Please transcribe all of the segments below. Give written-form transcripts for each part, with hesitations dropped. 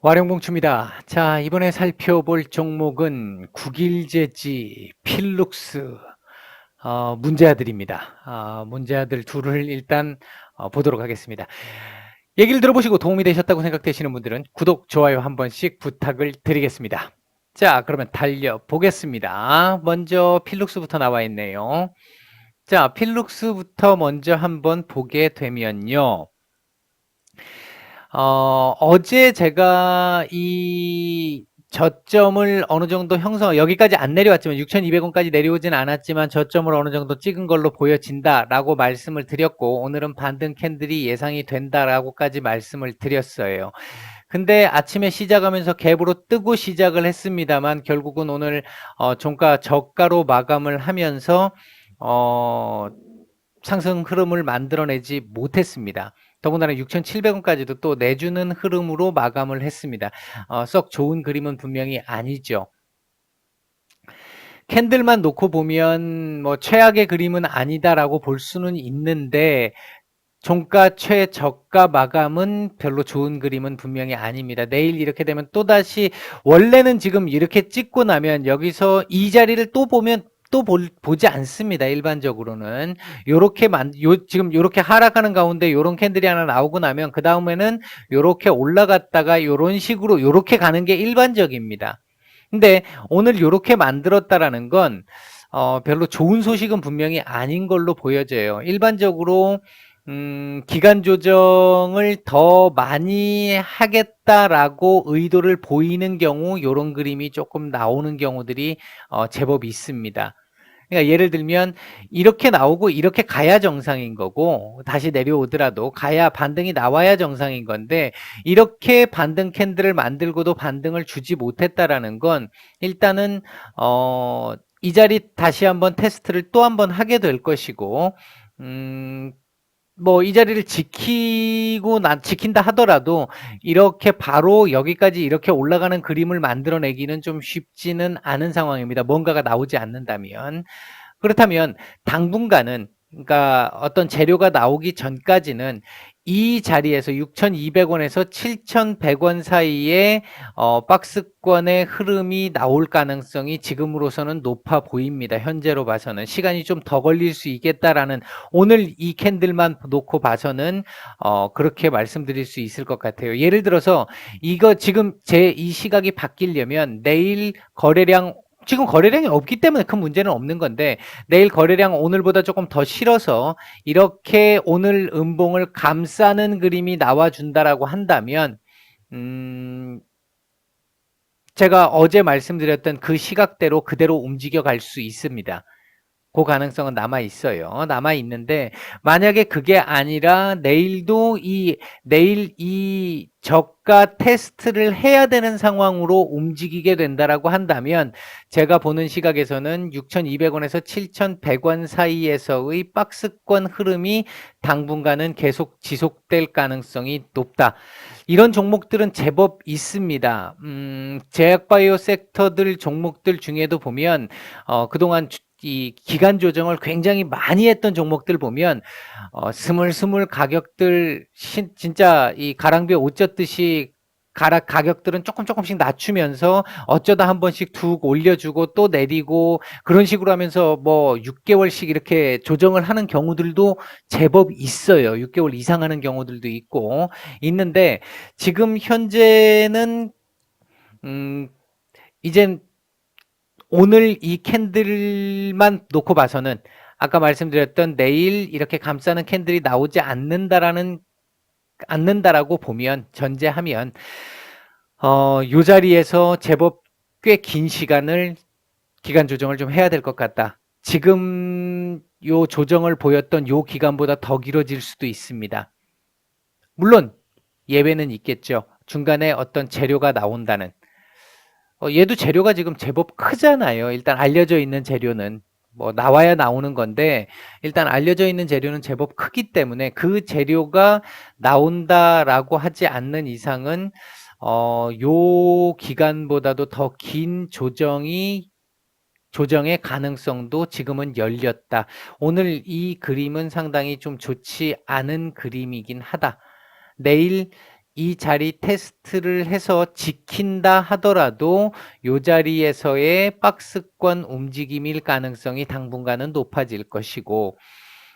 와룡봉추입니다. 자, 이번에 살펴볼 종목은 국일제지, 필룩스, 문제아들입니다. 문제아들 둘을 일단 보도록 하겠습니다. 얘기를 들어보시고 도움이 되셨다고 생각되시는 분들은 구독, 좋아요 한 번씩 부탁을 드리겠습니다. 자, 그러면 달려보겠습니다. 먼저 필룩스부터 나와 있네요. 자, 필룩스부터 먼저 한번 보게 되면요. 어제 제가 이 저점을 어느 정도 여기까지 안 내려왔지만 6,200원까지 내려오진 않았지만 저점을 어느 정도 찍은 걸로 보여진다라고 말씀을 드렸고, 오늘은 반등 캔들이 예상이 된다라고까지 말씀을 드렸어요. 근데 아침에 시작하면서 갭으로 뜨고 시작을 했습니다만 결국은 오늘 종가 저가로 마감을 하면서 상승 흐름을 만들어내지 못했습니다. 더군다나 6,700원까지도 또 내주는 흐름으로 마감을 했습니다. 썩 좋은 그림은 분명히 아니죠. 캔들만 놓고 보면 뭐 최악의 그림은 아니다라고 볼 수는 있는데, 종가 최저가 마감은 별로 좋은 그림은 분명히 아닙니다. 내일 이렇게 되면 또다시, 원래는 지금 이렇게 찍고 나면 여기서 이 자리를 또 보면 또 보지 않습니다. 일반적으로는 요렇게 지금 요렇게 하락하는 가운데 요런 캔들이 하나 나오고 나면 그 다음에는 요렇게 올라갔다가 요런 식으로 요렇게 가는 게 일반적입니다. 근데 오늘 요렇게 만들었다라는 건 별로 좋은 소식은 분명히 아닌 걸로 보여져요. 일반적으로 기간 조정을 더 많이 하겠다라고 의도를 보이는 경우 요런 그림이 조금 나오는 경우들이 제법 있습니다. 그러니까 예를 들면 이렇게 나오고 이렇게 가야 정상인 거고, 다시 내려오더라도 가야 반등이 나와야 정상인 건데, 이렇게 반등 캔들을 만들고도 반등을 주지 못했다라는 건 일단은 이 자리 다시 한번 테스트를 또 한번 하게 될 것이고, 뭐 이 자리를 지킨다 하더라도 이렇게 바로 여기까지 이렇게 올라가는 그림을 만들어내기는 좀 쉽지는 않은 상황입니다. 뭔가가 나오지 않는다면. 그렇다면 당분간은, 그러니까 어떤 재료가 나오기 전까지는 이 자리에서 6,200원에서 7,100원 사이에 박스권의 흐름이 나올 가능성이 지금으로서는 높아 보입니다. 현재로 봐서는 시간이 좀 더 걸릴 수 있겠다라는, 오늘 이 캔들만 놓고 봐서는 그렇게 말씀드릴 수 있을 것 같아요. 예를 들어서 이거 지금 제 이 시각이 바뀌려면 내일 거래량, 지금 거래량이 없기 때문에 큰 문제는 없는 건데, 내일 거래량 오늘보다 조금 더 실어서 이렇게 오늘 음봉을 감싸는 그림이 나와준다라고 한다면, 제가 어제 말씀드렸던 그 시각대로 그대로 움직여 갈 수 있습니다. 그 가능성은 남아 있어요. 남아 있는데, 만약에 그게 아니라 내일 이 저가 테스트를 해야 되는 상황으로 움직이게 된다라고 한다면, 제가 보는 시각에서는 6,200원에서 7,100원 사이에서의 박스권 흐름이 당분간은 계속 지속될 가능성이 높다. 이런 종목들은 제법 있습니다. 제약바이오 섹터들 종목들 중에도 보면 그동안 이 기간 조정을 굉장히 많이 했던 종목들 보면 스물스물 가격들 진짜 이 가랑비에 옷 젖듯이 가격들은 조금씩 낮추면서 어쩌다 한 번씩 툭 올려주고 또 내리고, 그런 식으로 하면서 뭐 6개월씩 이렇게 조정을 하는 경우들도 제법 있어요. 6개월 이상 하는 경우들도 있는데, 지금 현재는 이젠 오늘 이 캔들만 놓고 봐서는, 아까 말씀드렸던 내일 이렇게 감싸는 캔들이 나오지 않는다라고 보면, 전제하면 요 자리에서 제법 꽤 긴 시간을 기간 조정을 좀 해야 될 것 같다. 지금 요 조정을 보였던 요 기간보다 더 길어질 수도 있습니다. 물론 예외는 있겠죠. 중간에 어떤 재료가 나온다는. 얘도 재료가 지금 제법 크잖아요. 일단 알려져 있는 재료는 뭐 나와야 나오는 건데, 일단 알려져 있는 재료는 제법 크기 때문에 그 재료가 나온다라고 하지 않는 이상은 요 기간보다도 더 긴 조정의 가능성도 지금은 열렸다. 오늘 이 그림은 상당히 좀 좋지 않은 그림이긴 하다. 내일 이 자리 테스트를 해서 지킨다 하더라도 요 자리에서의 박스권 움직임일 가능성이 당분간은 높아질 것이고,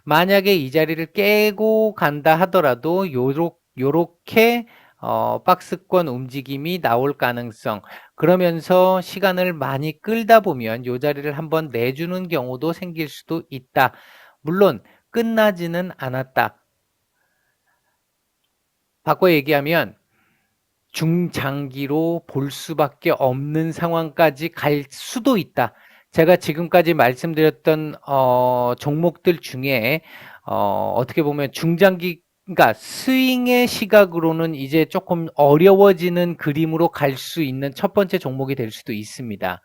만약에 이 자리를 깨고 간다 하더라도 요렇게 박스권 움직임이 나올 가능성, 그러면서 시간을 많이 끌다 보면 요 자리를 한번 내주는 경우도 생길 수도 있다. 물론 끝나지는 않았다. 바꿔 얘기하면 중장기로 볼 수밖에 없는 상황까지 갈 수도 있다. 제가 지금까지 말씀드렸던 종목들 중에 어떻게 보면 중장기, 그러니까 스윙의 시각으로는 이제 조금 어려워지는 그림으로 갈 수 있는 첫 번째 종목이 될 수도 있습니다.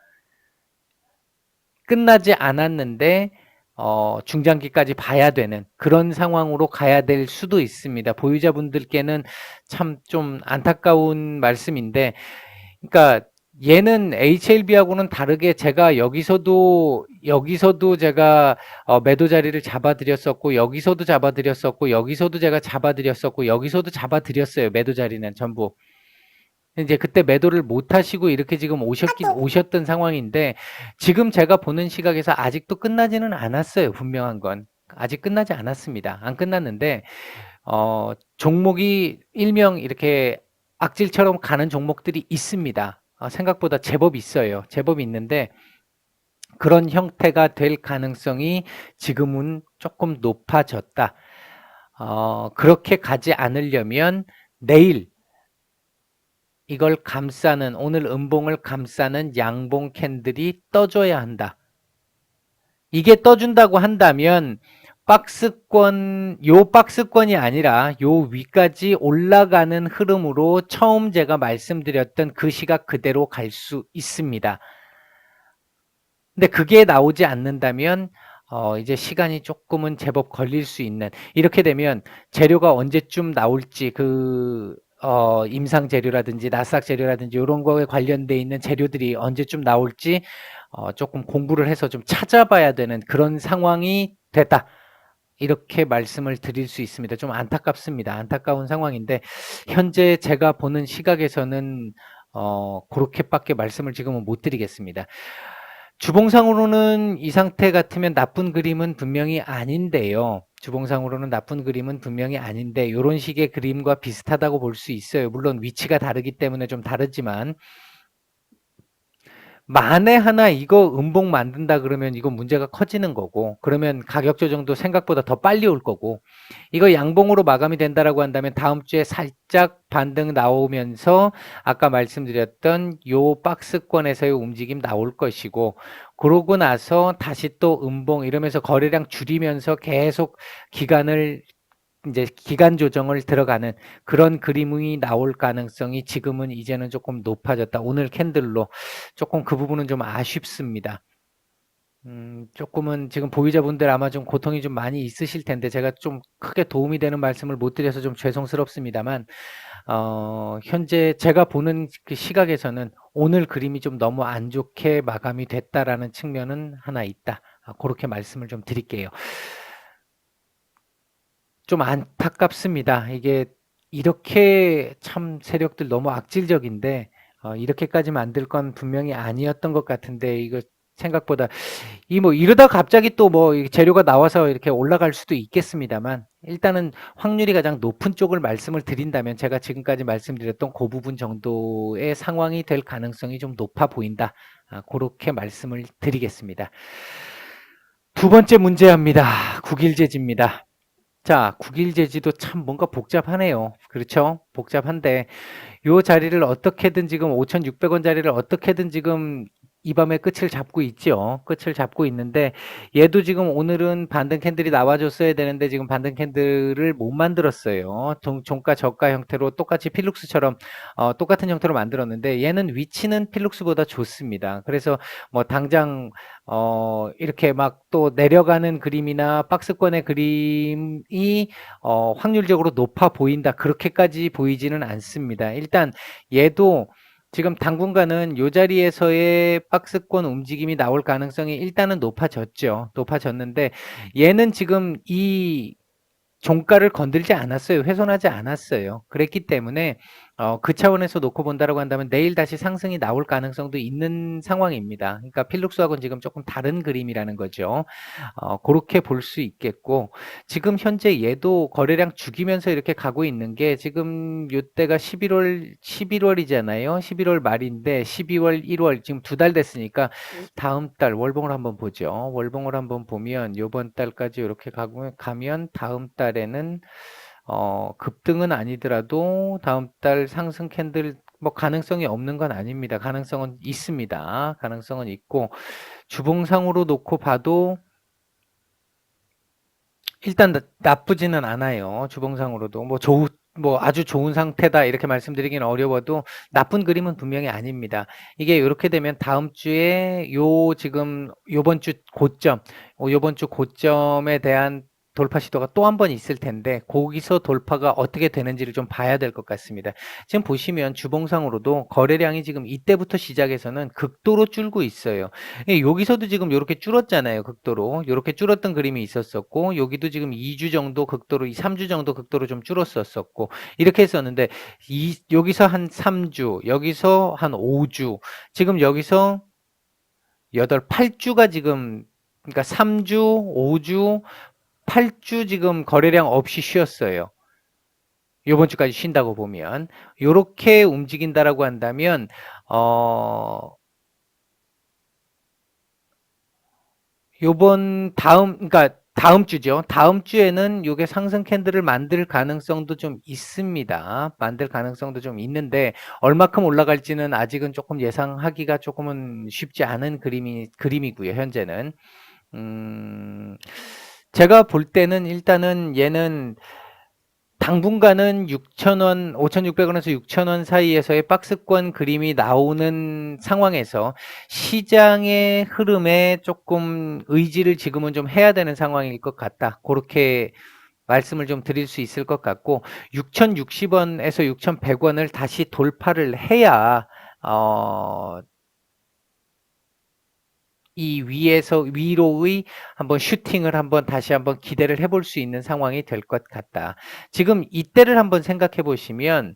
끝나지 않았는데 중장기까지 봐야 되는 그런 상황으로 가야 될 수도 있습니다. 보유자분들께는 참 좀 안타까운 말씀인데, 그러니까 얘는 HLB하고는 다르게 제가 여기서도 제가 매도 자리를 잡아드렸었고, 여기서도 잡아드렸었고, 여기서도 제가 잡아드렸었고, 여기서도 잡아드렸어요. 매도 자리는 전부. 이제 그때 매도를 못 하시고 이렇게 지금 오셨던 상황인데, 지금 제가 보는 시각에서 아직도 끝나지는 않았어요. 분명한 건. 아직 끝나지 않았습니다. 안 끝났는데, 종목이 일명 이렇게 악질처럼 가는 종목들이 있습니다. 생각보다 제법 있어요. 제법 있는데, 그런 형태가 될 가능성이 지금은 조금 높아졌다. 그렇게 가지 않으려면 내일 이걸 감싸는, 오늘 음봉을 감싸는 양봉 캔들이 떠줘야 한다. 이게 떠준다고 한다면 박스권이 아니라 요 위까지 올라가는 흐름으로 처음 제가 말씀드렸던 그 시각 그대로 갈 수 있습니다. 근데 그게 나오지 않는다면 이제 시간이 조금은 제법 걸릴 수 있는, 이렇게 되면 재료가 언제쯤 나올지, 임상 재료라든지 나스닥 재료라든지 이런 거에 관련돼 있는 재료들이 언제쯤 나올지 조금 공부를 해서 좀 찾아봐야 되는 그런 상황이 됐다. 이렇게 말씀을 드릴 수 있습니다. 좀 안타깝습니다. 안타까운 상황인데, 현재 제가 보는 시각에서는 그렇게밖에 말씀을 지금은 못 드리겠습니다. 주봉상으로는 이 상태 같으면 나쁜 그림은 분명히 아닌데요. 주봉상으로는 나쁜 그림은 분명히 아닌데, 이런 식의 그림과 비슷하다고 볼 수 있어요. 물론 위치가 다르기 때문에 좀 다르지만, 만에 하나 이거 음봉 만든다 그러면 이거 문제가 커지는 거고, 그러면 가격 조정도 생각보다 더 빨리 올 거고, 이거 양봉으로 마감이 된다라고 한다면 다음 주에 살짝 반등 나오면서 아까 말씀드렸던 요 박스권에서의 움직임 나올 것이고, 그러고 나서 다시 또 음봉 이러면서 거래량 줄이면서 계속 이제 기간 조정을 들어가는 그런 그림이 나올 가능성이 지금은 이제는 조금 높아졌다. 오늘 캔들로 조금 그 부분은 좀 아쉽습니다. 조금은 지금 보유자분들 아마 좀 고통이 좀 많이 있으실 텐데, 제가 좀 크게 도움이 되는 말씀을 못 드려서 좀 죄송스럽습니다만, 현재 제가 보는 그 시각에서는 오늘 그림이 좀 너무 안 좋게 마감이 됐다라는 측면은 하나 있다. 그렇게 말씀을 좀 드릴게요. 좀 안타깝습니다. 이게 이렇게 참 세력들 너무 악질적인데, 이렇게까지 만들 건 분명히 아니었던 것 같은데, 이거 생각보다 이러다 갑자기 또 재료가 나와서 이렇게 올라갈 수도 있겠습니다만, 일단은 확률이 가장 높은 쪽을 말씀을 드린다면 제가 지금까지 말씀드렸던 그 부분 정도의 상황이 될 가능성이 좀 높아 보인다. 그렇게 말씀을 드리겠습니다. 두 번째 문제합니다. 국일제지입니다. 자, 국일제지도 참 뭔가 복잡하네요. 그렇죠? 복잡한데, 요 자리를 어떻게든 지금 5,600원 자리를 어떻게든 지금 이 밤에 끝을 잡고 있죠. 끝을 잡고 있는데, 얘도 지금 오늘은 반등 캔들이 나와줬어야 되는데 지금 반등 캔들을 못 만들었어요. 종가 저가 형태로 똑같이 필룩스처럼 똑같은 형태로 만들었는데, 얘는 위치는 필룩스보다 좋습니다. 그래서 당장 이렇게 막 또 내려가는 그림이나 박스권의 그림이 확률적으로 높아 보인다, 그렇게까지 보이지는 않습니다. 일단 얘도 지금 당분간은 요 자리에서의 박스권 움직임이 나올 가능성이 일단은 높아졌죠. 높아졌는데, 얘는 지금 이 종가를 건들지 않았어요. 훼손하지 않았어요. 그랬기 때문에 그 차원에서 놓고 본다라고 한다면 내일 다시 상승이 나올 가능성도 있는 상황입니다. 그러니까 필룩스하고는 지금 조금 다른 그림이라는 거죠. 그렇게 볼 수 있겠고, 지금 현재 얘도 거래량 죽이면서 이렇게 가고 있는 게 지금 요때가 11월이잖아요. 11월 말인데 12월, 1월 지금 2달 됐으니까 다음 달 월봉을 한번 보죠. 월봉을 한번 보면 요번 달까지 이렇게 가면 다음 달에는 급등은 아니더라도 다음 달 상승 캔들 뭐 가능성이 없는 건 아닙니다. 가능성은 있습니다. 가능성은 있고, 주봉상으로 놓고 봐도 일단 나쁘지는 않아요. 주봉상으로도 뭐 아주 좋은 상태다 이렇게 말씀드리긴 어려워도 나쁜 그림은 분명히 아닙니다. 이게 이렇게 되면 다음 주에 지금 요번 주 고점에 대한 돌파 시도가 또 한 번 있을 텐데 거기서 돌파가 어떻게 되는지를 좀 봐야 될 것 같습니다. 지금 보시면 주봉상으로도 거래량이 지금 이때부터 시작해서는 극도로 줄고 있어요. 여기서도 지금 이렇게 줄었잖아요. 극도로. 이렇게 줄었던 그림이 있었었고, 여기도 지금 2주 정도 극도로, 3주 정도 극도로 좀 줄었었고, 이렇게 했었는데, 여기서 한 3주, 여기서 한 5주, 지금 여기서 8주가 지금, 그러니까 3주, 5주, 8주 지금 거래량 없이 쉬었어요. 요번 주까지 쉰다고 보면. 요렇게 움직인다라고 한다면, 그러니까 다음 주죠. 다음 주에는 요게 상승 캔들을 만들 가능성도 좀 있습니다. 만들 가능성도 좀 있는데, 얼마큼 올라갈지는 아직은 조금 예상하기가 조금은 쉽지 않은 그림이고요, 현재는. 제가 볼 때는 일단은 얘는 당분간은 6,000원, 5,600원에서 6,000원 사이에서의 박스권 그림이 나오는 상황에서 시장의 흐름에 조금 의지를 지금은 좀 해야 되는 상황일 것 같다. 그렇게 말씀을 좀 드릴 수 있을 것 같고, 6,060원에서 6,100원을 다시 돌파를 해야 이 위로의 한번 슈팅을 다시 한번 기대를 해볼 수 있는 상황이 될 것 같다. 지금 이때를 한번 생각해 보시면,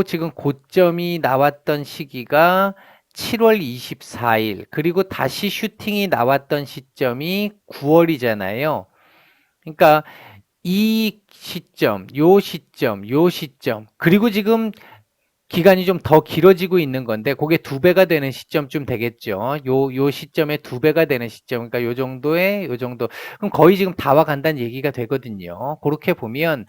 지금 고점이 나왔던 시기가 7월 24일, 그리고 다시 슈팅이 나왔던 시점이 9월이잖아요. 그러니까 요 시점, 그리고 지금 기간이 좀 더 길어지고 있는 건데 그게 2배가 되는 시점쯤 되겠죠. 요 시점에 2배가 되는 시점. 그러니까 요 정도. 그럼 거의 지금 다 와 간다는 얘기가 되거든요. 그렇게 보면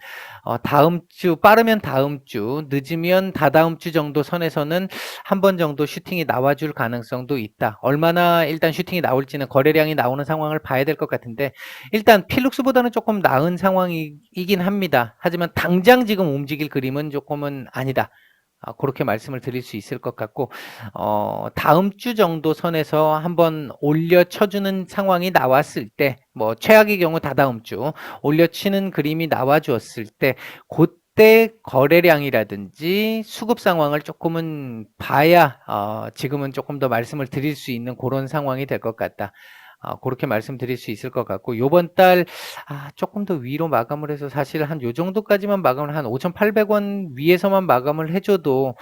빠르면 다음 주, 늦으면 다다음 주 정도 선에서는 한 번 정도 슈팅이 나와 줄 가능성도 있다. 얼마나 일단 슈팅이 나올지는 거래량이 나오는 상황을 봐야 될 것 같은데, 일단 필룩스보다는 조금 나은 상황이긴 합니다. 하지만 당장 지금 움직일 그림은 조금은 아니다. 그렇게 말씀을 드릴 수 있을 것 같고, 다음 주 정도 선에서 한번 올려쳐주는 상황이 나왔을 때, 뭐 최악의 경우 다다음 주 올려치는 그림이 나와 주었을 때, 그때 거래량이라든지 수급 상황을 조금은 봐야 지금은 조금 더 말씀을 드릴 수 있는 그런 상황이 될 것 같다. 그렇게 말씀드릴 수 있을 것 같고, 요번 달 조금 더 위로 마감을 해서 사실 한 요 정도까지만 마감을 한 5,800원 위에서만 마감을 해줘도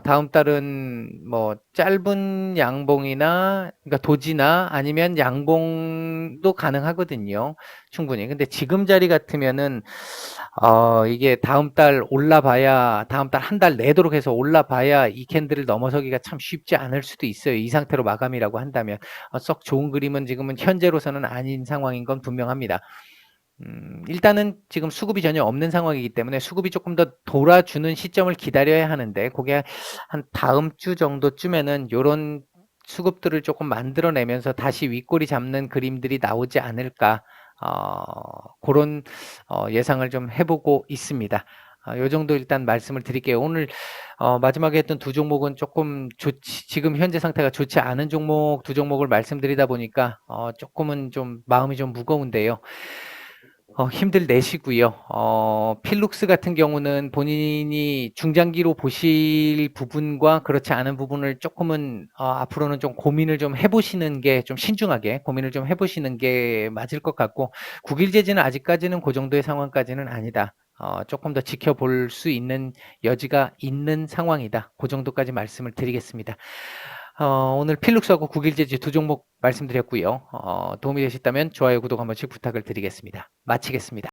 다음 달은 뭐 짧은 양봉이나 그러니까 도지나 아니면 양봉도 가능하거든요. 충분히. 근데 지금 자리 같으면은 이게 다음 달 한 달 내도록 해서 올라봐야 이 캔들을 넘어서기가 참 쉽지 않을 수도 있어요. 이 상태로 마감이라고 한다면. 썩 좋은 그림은 지금은 현재로서는 아닌 상황인 건 분명합니다. 일단은 지금 수급이 전혀 없는 상황이기 때문에 수급이 조금 더 돌아주는 시점을 기다려야 하는데, 그게 한 다음 주 정도쯤에는 요런 수급들을 조금 만들어내면서 다시 윗꼬리 잡는 그림들이 나오지 않을까, 그런 예상을 좀 해보고 있습니다. 요 정도 일단 말씀을 드릴게요. 오늘 마지막에 했던 두 종목은 조금 지금 현재 상태가 좋지 않은 두 종목을 말씀드리다 보니까 조금은 좀 마음이 좀 무거운데요. 힘들내시고요. 필룩스 같은 경우는 본인이 중장기로 보실 부분과 그렇지 않은 부분을 조금은 앞으로는 좀 고민을 좀 해보시는 게 좀 신중하게 고민을 좀 해보시는 게 맞을 것 같고 국일제지는 아직까지는 그 정도의 상황까지는 아니다. 조금 더 지켜볼 수 있는 여지가 있는 상황이다. 그 정도까지 말씀을 드리겠습니다. 오늘 필룩스하고 국일제지 두 종목 말씀드렸고요. 도움이 되셨다면 좋아요, 구독 한 번씩 부탁을 드리겠습니다. 마치겠습니다.